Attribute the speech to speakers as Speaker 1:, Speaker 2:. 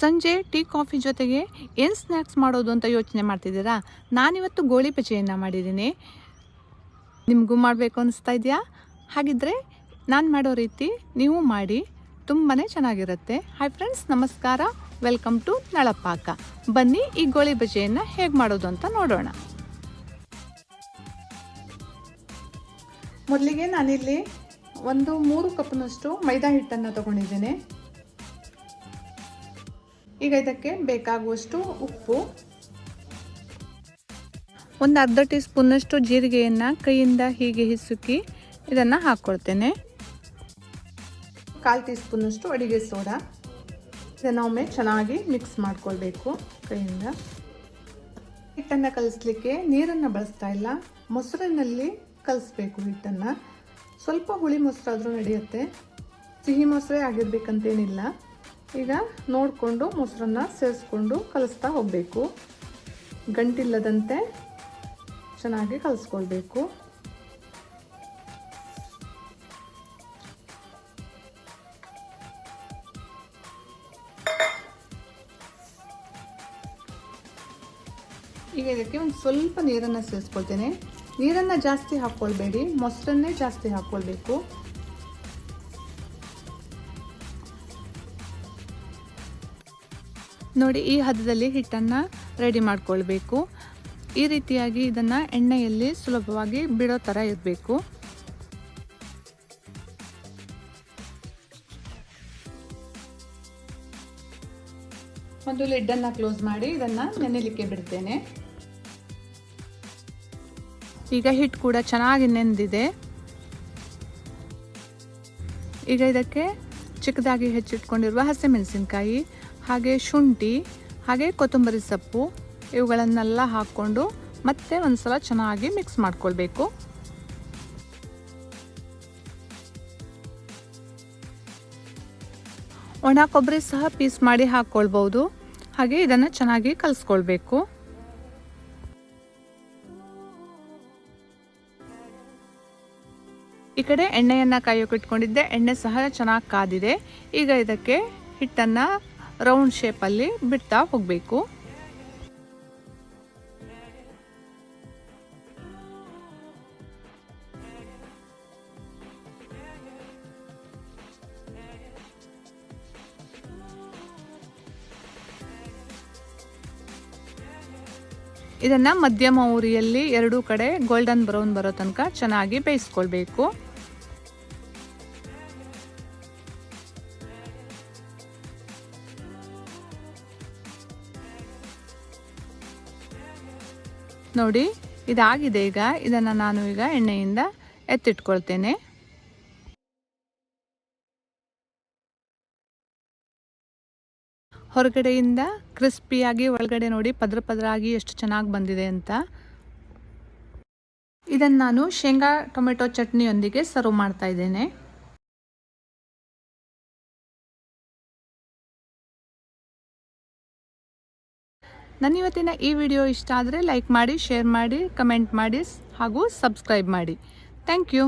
Speaker 1: ಸಂಜೆ tea coffee ಜೊತೆಗೆ ಏನು ಸ್ನ್ಯಾಕ್ಸ್ ಮಾಡೋದು ಅಂತ ಯೋಚನೆ ಮಾಡ್ತಿದ್ದೀರಾ? ನಾನಿವತ್ತು ಗೋಳಿ ಬಜ್ಜಿಯನ್ನು ಮಾಡಿದ್ದೀನಿ. ನಿಮಗೂ ಮಾಡಬೇಕು ಅನಿಸ್ತಾ ಇದೆಯಾ? ಹಾಗಿದ್ದರೆ ನಾನು ಮಾಡೋ ರೀತಿ ನೀವು ಮಾಡಿ, ತುಂಬಾ ಚೆನ್ನಾಗಿರುತ್ತೆ. ಹಾಯ್ ಫ್ರೆಂಡ್ಸ್, ನಮಸ್ಕಾರ, ವೆಲ್ಕಮ್ ಟು ನಳಪಾಕ. ಬನ್ನಿ ಈ ಗೋಳಿ ಬಜ್ಜಿಯನ್ನು ಹೇಗೆ ಮಾಡೋದು ಅಂತ ನೋಡೋಣ. ಮೊದಲಿಗೆ ನಾನಿಲ್ಲಿ 3 ಕಪ್ನಷ್ಟು ಮೈದಾ ಹಿಟ್ಟನ್ನು ತಗೊಂಡಿದ್ದೇನೆ. ಈಗ ಇದಕ್ಕೆ ಬೇಕಾಗುವಷ್ಟು ಉಪ್ಪು, ಒಂದು ಅರ್ಧ ಟೀ ಸ್ಪೂನ್ನಷ್ಟು ಜೀರಿಗೆಯನ್ನು ಕೈಯಿಂದ ಹೀಗೆ ಹಿಸುಕಿ ಇದನ್ನು ಹಾಕ್ಕೊಳ್ತೇನೆ. 1/4 ಟೀ ಸ್ಪೂನ್ನಷ್ಟು ಅಡಿಗೆ ಸೋಡಾ. ಇದನ್ನು ಒಮ್ಮೆ ಚೆನ್ನಾಗಿ ಮಿಕ್ಸ್ ಮಾಡ್ಕೊಳ್ಬೇಕು ಕೈಯಿಂದ. ಹಿಟ್ಟನ್ನು ಕಲಿಸ್ಲಿಕ್ಕೆ ನೀರನ್ನು ಬಳಸ್ತಾ ಇಲ್ಲ, ಮೊಸರಿನಲ್ಲಿ ಕಲಿಸ್ಬೇಕು ಹಿಟ್ಟನ್ನು. ಸ್ವಲ್ಪ ಹುಳಿ ಮೊಸರಾದರೂ ನಡೆಯುತ್ತೆ, ಸಿಹಿ ಮೊಸರೇ ಆಗಿರ್ಬೇಕಂತೇನಿಲ್ಲ. ಈಗ ನೋಡಿಕೊಂಡು ಮೊಸರನ್ನು ಸೇರಿಸ್ಕೊಂಡು ಕಲಿಸ್ತಾ ಹೋಗಬೇಕು. ಗಂಟಿಲ್ಲದಂತೆ ಚೆನ್ನಾಗಿ ಕಲಿಸ್ಕೊಳ್ಬೇಕು. ಈಗ ಇದಕ್ಕೆ ಒಂದು ಸ್ವಲ್ಪ ನೀರನ್ನು ಸೇರಿಸ್ಕೊಳ್ತೇನೆ. ನೀರನ್ನು ಜಾಸ್ತಿ ಹಾಕ್ಕೊಳ್ಬೇಡಿ, ಮೊಸರನ್ನೇ ಜಾಸ್ತಿ ಹಾಕ್ಕೊಳ್ಬೇಕು. ನೋಡಿ, ಈ ಹದದಲ್ಲಿ ಹಿಟ್ಟನ್ನು ರೆಡಿ ಮಾಡ್ಕೊಳ್ಬೇಕು. ಈ ರೀತಿಯಾಗಿ ಇದನ್ನು ಎಣ್ಣೆಯಲ್ಲಿ ಸುಲಭವಾಗಿ ಬಿಡೋ ಥರ ಇರಬೇಕು. ಒಂದು ಲಿಡ್ಡನ್ನು ಕ್ಲೋಸ್ ಮಾಡಿ ಇದನ್ನು ನೆನೆಲಿಕ್ಕೆ ಬಿಡ್ತೇನೆ. ಈಗ ಹಿಟ್ಟು ಕೂಡ ಚೆನ್ನಾಗಿ ನೆಂದಿದೆ. ಈಗ ಇದಕ್ಕೆ ಚಿಕ್ಕದಾಗಿ ಹೆಚ್ಚಿಟ್ಕೊಂಡಿರುವ ಹಸಿಮೆಣಸಿನಕಾಯಿ, ಹಾಗೆ ಶುಂಠಿ, ಹಾಗೆ ಕೊತ್ತಂಬರಿ ಸೊಪ್ಪು ಇವುಗಳನ್ನೆಲ್ಲ ಹಾಕ್ಕೊಂಡು ಮತ್ತೆ ಒಂದ್ಸಲ ಚೆನ್ನಾಗಿ ಮಿಕ್ಸ್ ಮಾಡ್ಕೊಳ್ಬೇಕು. ಒಣ ಕೊಬ್ಬರಿ ಸಹ ಪೀಸ್ ಮಾಡಿ ಹಾಕ್ಕೊಳ್ಬಹುದು. ಹಾಗೆ ಇದನ್ನು ಚೆನ್ನಾಗಿ ಕಲಿಸ್ಕೊಳ್ಬೇಕು. ಈ ಕಡೆ ಎಣ್ಣೆಯನ್ನು ಕಾಯೋಕೆ ಇಟ್ಕೊಂಡಿದ್ದೆ. ಎಣ್ಣೆ ಸಹ ಚೆನ್ನಾಗಿ ಕಾದಿದೆ. ಈಗ ಇದಕ್ಕೆ ಹಿಟ್ಟನ್ನು ರೌಂಡ್ ಶೇಪಲ್ಲಿ ಬಿಡ್ತಾ ಹೋಗಬೇಕು. ಇದನ್ನು ಮಧ್ಯಮ ಉರಿಯಲ್ಲಿ ಎರಡೂ ಕಡೆ ಗೋಲ್ಡನ್ ಬ್ರೌನ್ ಬರೋ ತನಕ ಚೆನ್ನಾಗಿ ಬೇಯಿಸ್ಕೊಳ್ಬೇಕು. ನೋಡಿ, ಇದಾಗಿದೆ. ಈಗ ಇದನ್ನು ನಾನು ಈಗ ಎಣ್ಣೆಯಿಂದ ಎತ್ತಿಟ್ಕೊಳ್ತೇನೆ. ಹೊರಗಡೆಯಿಂದ ಕ್ರಿಸ್ಪಿಯಾಗಿ, ಒಳಗಡೆ ನೋಡಿ ಪದ್ರ ಪದರಾಗಿ ಎಷ್ಟು ಚೆನ್ನಾಗಿ ಬಂದಿದೆ ಅಂತ. ಇದನ್ನು ನಾನು ಶೇಂಗಾ ಟೊಮೆಟೊ ಚಟ್ನಿಯೊಂದಿಗೆ ಸರ್ವ್ ಮಾಡ್ತಾ ಇದ್ದೇನೆ. ನನ್ನ ಇವತ್ತಿನ ಈ ವಿಡಿಯೋ ಇಷ್ಟ ಆದರೆ ಲೈಕ್ ಮಾಡಿ, ಶೇರ್ ಮಾಡಿ, ಕಮೆಂಟ್ ಮಾಡಿ ಹಾಗೂ ಸಬ್ಸ್ಕ್ರೈಬ್ ಮಾಡಿ. Thank you.